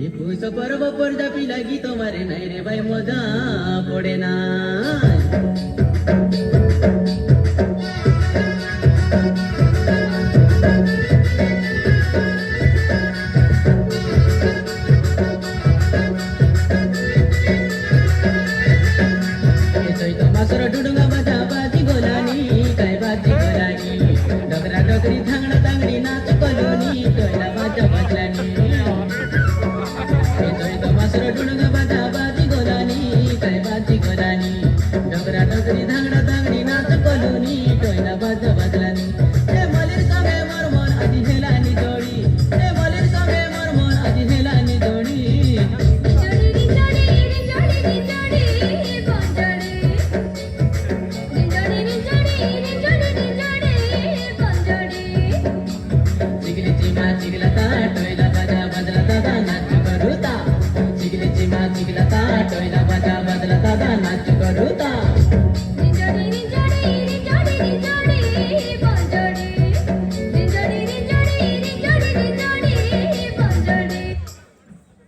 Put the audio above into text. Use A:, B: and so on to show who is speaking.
A: একুশ পর্ব পর্যাপি লাগি তোমারে নাই রে ভাই মজা পড়ে না डुडुंगा बाजा बाजी गोलानी काय बाजी गोलानी डगरा डगरी धांगडा धांगडी नाच कलोनी टोयला बाजा बाजलानी तो मासर डुडुंगा बाजा बाजी गोलानी काय बाजी गोलानी डगरा डगरी धांगडा धांगडी नाच कलोनी टोयला बाजा बाजलानी ए मलिर संगे मोर मन आजी हेलानी जोडी ए मलिर संगे मोर मन आजी हेलानी जोडी टोयला बाजा बदला दादा नाच करूता चिगली चिमा चिगला ता टोयला बाजा बदला दादा नाच करू